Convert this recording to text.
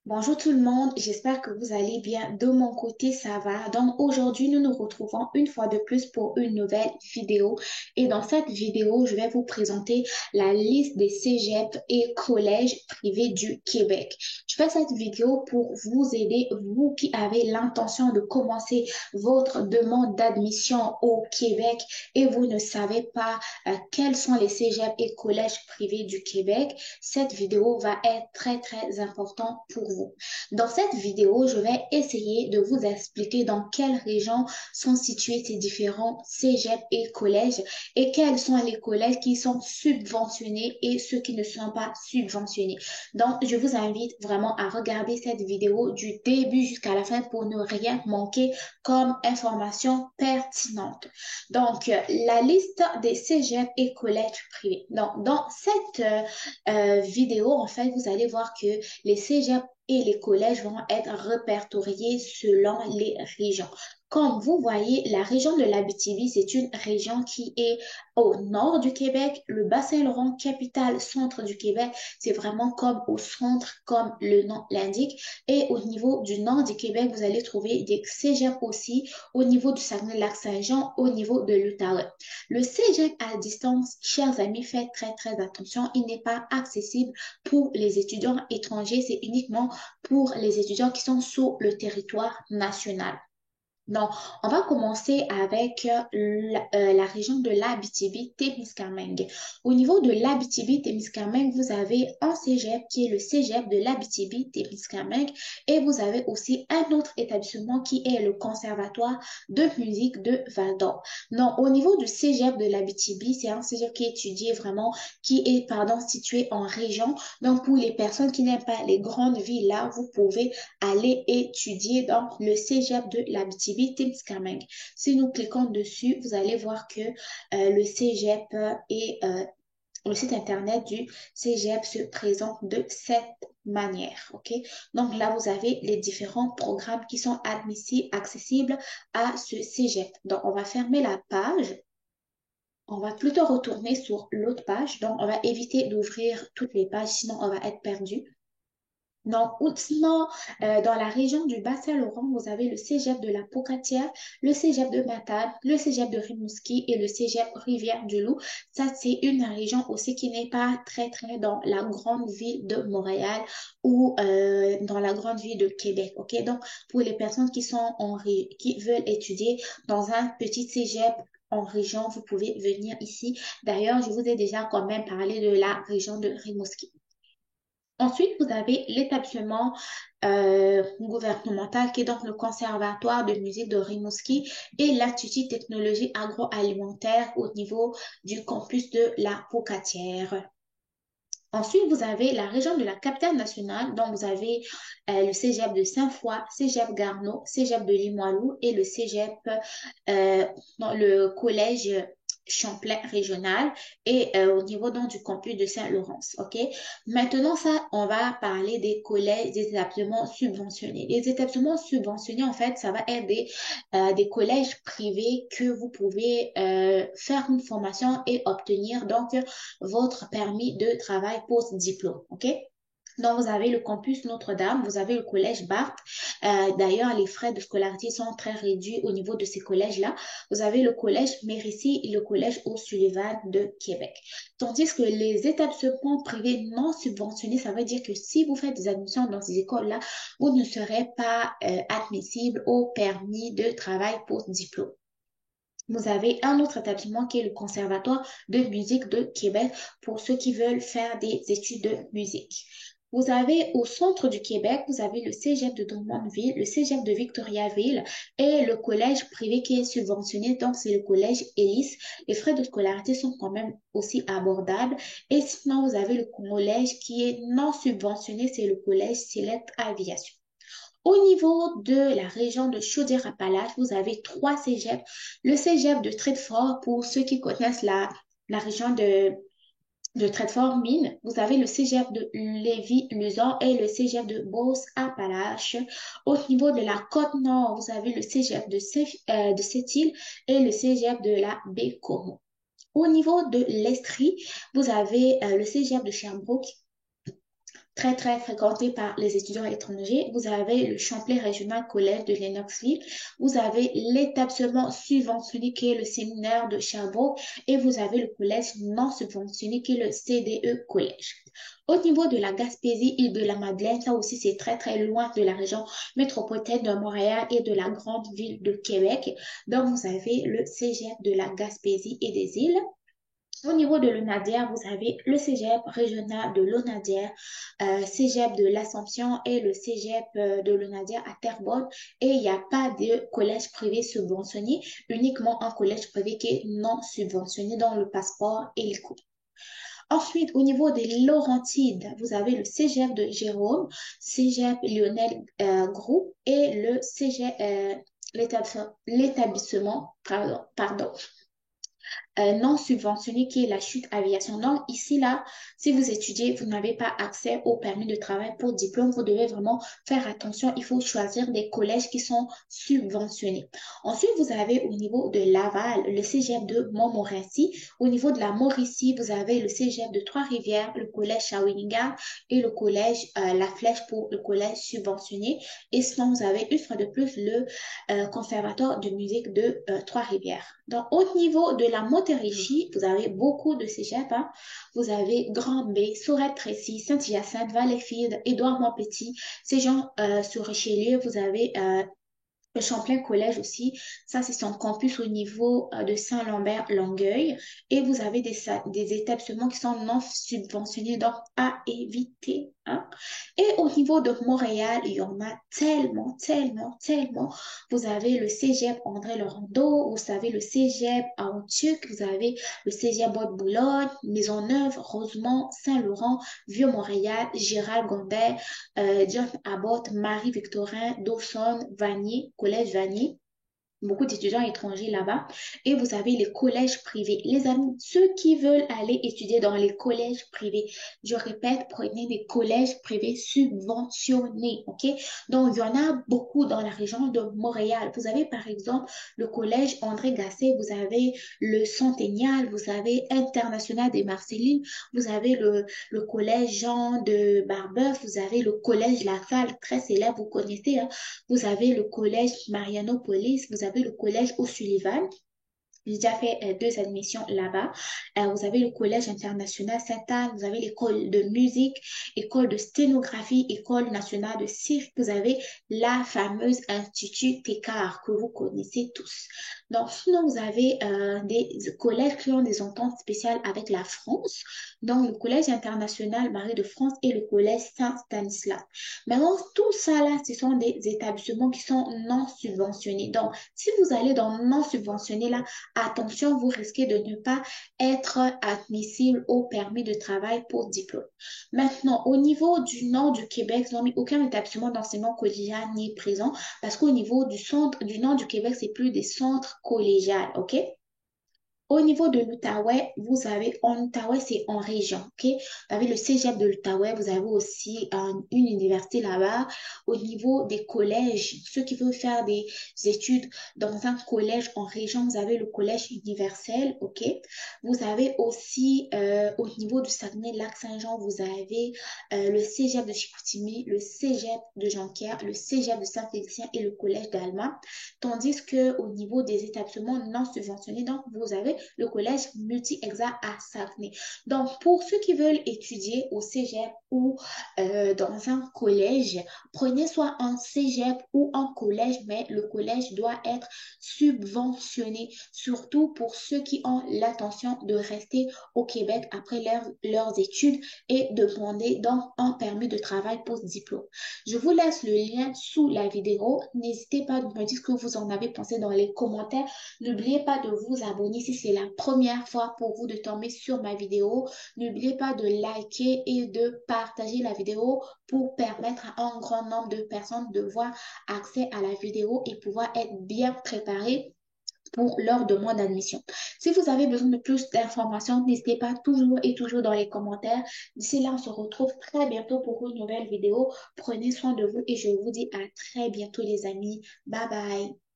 Bonjour tout le monde, j'espère que vous allez bien. De mon côté, ça va. Donc aujourd'hui, nous nous retrouvons une fois de plus pour une nouvelle vidéo. Et dans cette vidéo, je vais vous présenter la liste des cégeps et collèges privés du Québec. Je fais cette vidéo pour vous aider, vous qui avez l'intention de commencer votre demande d'admission au Québec et vous ne savez pas quels sont les cégeps et collèges privés du Québec. Cette vidéo va être très importante pour vous. Dans cette vidéo, je vais essayer de vous expliquer dans quelle région sont situés ces différents cégeps et collèges et quels sont les collèges qui sont subventionnés et ceux qui ne sont pas subventionnés. Donc, je vous invite vraiment à regarder cette vidéo du début jusqu'à la fin pour ne rien manquer comme information pertinente. Donc, la liste des cégeps et collèges privés. Donc, dans cette vidéo, en fait, vous allez voir que les cégeps et les collèges vont être répertoriés selon les régions. Comme vous voyez, la région de l'Abitibi, c'est une région qui est au nord du Québec. Le Bas-Saint-Laurent, capitale centre du Québec, c'est vraiment comme au centre, comme le nom l'indique. Et au niveau du nord du Québec, vous allez trouver des cégeps aussi, au niveau du Saguenay-Lac-Saint-Jean, au niveau de l'Outaouais. Le cégep à distance, chers amis, faites très attention, il n'est pas accessible pour les étudiants étrangers, c'est uniquement pour les étudiants qui sont sur le territoire national. Donc, on va commencer avec la région de l'Abitibi-Témiscamingue. Au niveau de l'Abitibi-Témiscamingue, vous avez un cégep qui est le cégep de l'Abitibi-Témiscamingue et vous avez aussi un autre établissement qui est le Conservatoire de musique de Val-d'Or. Non, au niveau du cégep de l'Abitibi, c'est un cégep qui est étudié vraiment, qui est, pardon, situé en région. Donc, pour les personnes qui n'aiment pas les grandes villes, là, vous pouvez aller étudier dans le cégep de l'Abitibi-Témiscamingue. Si nous cliquons dessus, vous allez voir que le cégep et le site internet du cégep se présente de cette manière. OK? Donc là, vous avez les différents programmes qui sont admissibles, accessibles à ce cégep. Donc, on va fermer la page. On va plutôt retourner sur l'autre page. Donc, on va éviter d'ouvrir toutes les pages, sinon on va être perdu. Donc, sinon, dans la région du Bas-Saint-Laurent, vous avez le cégep de la Pocatière, le cégep de Matane, le cégep de Rimouski et le cégep Rivière-du-Loup. Ça, c'est une région aussi qui n'est pas très dans la grande ville de Montréal ou dans la grande ville de Québec. OK? Donc, pour les personnes qui sont qui veulent étudier dans un petit cégep en région, vous pouvez venir ici. D'ailleurs, je vous ai déjà quand même parlé de la région de Rimouski. Ensuite, vous avez l'établissement gouvernemental qui est donc le Conservatoire de musique de Rimouski et l'Institut de technologie agroalimentaire au niveau du campus de la Pocatière. Ensuite, vous avez la région de la capitale nationale, donc vous avez le cégep de Saint-Foy, cégep Garneau, cégep de Limoilou et le cégep, non, le collège Champlain régional et au niveau donc du campus de Saint-Laurence. OK? Maintenant, ça, on va parler des collèges, des établissements subventionnés. Les établissements subventionnés, en fait, ça va être des collèges privés que vous pouvez faire une formation et obtenir donc votre permis de travail post-diplôme. OK? Donc, vous avez le campus Notre-Dame, vous avez le collège Barthes. D'ailleurs, les frais de scolarité sont très réduits au niveau de ces collèges-là. Vous avez le collège Mérisy et le collège O'Sullivan de Québec. Tandis que les établissements privés non subventionnés, ça veut dire que si vous faites des admissions dans ces écoles-là, vous ne serez pas admissible au permis de travail post-diplôme. Vous avez un autre établissement qui est le Conservatoire de musique de Québec pour ceux qui veulent faire des études de musique. Vous avez au centre du Québec, vous avez le cégep de Drummondville, le cégep de Victoriaville et le collège privé qui est subventionné, donc c'est le collège Élise. Les frais de scolarité sont quand même aussi abordables. Et sinon, vous avez le collège qui est non subventionné, c'est le collège Select Aviation. Au niveau de la région de Chaudière-Appalaches, vous avez trois cégeps. Le cégep de Trédefort, pour ceux qui connaissent la région de Trédefort-Mine. Vous avez le cégep de Lévis-Luzon et le cégep de Beauce-Appalaches. Au niveau de la Côte-Nord, vous avez le cégep de Sept-Îles et le cégep de la Baie-Comeau. Au niveau de l'Estrie, vous avez le cégep de Sherbrooke, très fréquenté par les étudiants étrangers. Vous avez le Champlain Regional College de Lennoxville. Vous avez l'établissement subventionné qui est le séminaire de Sherbrooke et vous avez le collège non subventionné qui est le CDE Collège. Au niveau de la Gaspésie, île de la Madeleine, ça aussi c'est très loin de la région métropolitaine de Montréal et de la grande ville de Québec. Donc vous avez le Cégep de la Gaspésie et des îles. Au niveau de l'UNADIR, vous avez le Cégep régional de l'UNADIR, Cégep de l'Assomption et le Cégep de l'UNADIR à Terrebonne. Et il n'y a pas de collège privé subventionné, uniquement un collège privé qui est non subventionné dans le passeport et les coûts. Ensuite, au niveau des Laurentides, vous avez le Cégep de Jérôme, Cégep Lionel Group et le Cégep, l'établissement, pardon, non subventionné qui est la chute aviation. Donc ici, là, si vous étudiez, vous n'avez pas accès au permis de travail pour diplôme, vous devez vraiment faire attention. Il faut choisir des collèges qui sont subventionnés. Ensuite, vous avez au niveau de Laval, le cégep de Montmorency. Au niveau de la Mauricie, vous avez le cégep de Trois-Rivières, le collège Shawinigan et le collège La Flèche pour le collège subventionné. Et sinon, vous avez une fois de plus le conservatoire de musique de Trois-Rivières. Donc, au niveau de la Montérégie, vous avez beaucoup de cégeps. Hein. Vous avez Grand-Bay, Sorel-Tracy, Saint-Hyacinthe, Valleyfield, Édouard-Montpetit, ces gens sur Richelieu. Vous avez le Champlain Collège aussi, ça c'est son campus au niveau de Saint-Lambert-Longueuil. Et vous avez des établissements qui sont non subventionnés, donc à éviter. Hein. Et au niveau de Montréal, il y en a tellement. Vous avez le Cégep André-Laurando, vous avez le Cégep à Antioch, vous avez le Cégep Bois-de-Boulogne, Maisonneuve, Rosemont, Saint-Laurent, Vieux-Montréal, Gérald-Gondet, John Abbott, Marie-Victorin, Dawson, Vanier, Collège Vanier. Beaucoup d'étudiants étrangers là-bas. Et vous avez les collèges privés. Les amis, ceux qui veulent aller étudier dans les collèges privés, je répète, prenez des collèges privés subventionnés, ok? Donc, il y en a beaucoup dans la région de Montréal. Vous avez par exemple le collège André Gasset, vous avez le Centennial, vous avez International des Marcellines, vous avez le collège Jean de Barbeuf, vous avez le collège La Salle, très célèbre, vous connaissez, hein? Vous avez le collège Marianopolis, vous avez le collège O'Sullivan. J'ai déjà fait deux admissions là-bas. Vous avez le Collège international Sainte-Anne, vous avez l'école de musique, école de sténographie, école nationale de cirque. Vous avez la fameuse Institut Técart que vous connaissez tous. Donc, sinon, vous avez des collèges qui ont des ententes spéciales avec la France. Donc, le Collège international Marie de France et le Collège Saint-Stanislas. Maintenant, tout ça là, ce sont des établissements qui sont non subventionnés. Donc, si vous allez dans non subventionné là, attention, vous risquez de ne pas être admissible au permis de travail pour diplôme. Maintenant, au niveau du nord du Québec, ils n'ont mis aucun établissement d'enseignement collégial ni présent parce qu'au niveau du centre, du nord du Québec, c'est plus des centres collégiales, ok? Au niveau de l'Outaouais, vous avez, en Outaouais, c'est en région, ok? Vous avez le cégep de l'Outaouais, vous avez aussi une université là-bas. Au niveau des collèges, ceux qui veulent faire des études dans un collège en région, vous avez le collège universel, ok? Vous avez aussi, au niveau du Saguenay-Lac-Saint-Jean, vous avez le cégep de Chicoutimi, le cégep de Jonquière, le cégep de Saint-Félicien et le collège d'Alma. Tandis qu'au niveau des établissements non subventionnés, donc, vous avez le collège multi-exa à Saguenay. Donc, pour ceux qui veulent étudier au cégep ou dans un collège, prenez soit un cégep ou un collège, mais le collège doit être subventionné, surtout pour ceux qui ont l'intention de rester au Québec après leurs études et demander donc un permis de travail post-diplôme. Je vous laisse le lien sous la vidéo. N'hésitez pas à me dire ce que vous en avez pensé dans les commentaires. N'oubliez pas de vous abonner si c'est la première fois pour vous de tomber sur ma vidéo. N'oubliez pas de liker et de partager la vidéo pour permettre à un grand nombre de personnes de voir accès à la vidéo et pouvoir être bien préparés pour leur demande d'admission. Si vous avez besoin de plus d'informations, n'hésitez pas toujours dans les commentaires. D'ici là, on se retrouve très bientôt pour une nouvelle vidéo. Prenez soin de vous et je vous dis à très bientôt les amis. Bye bye.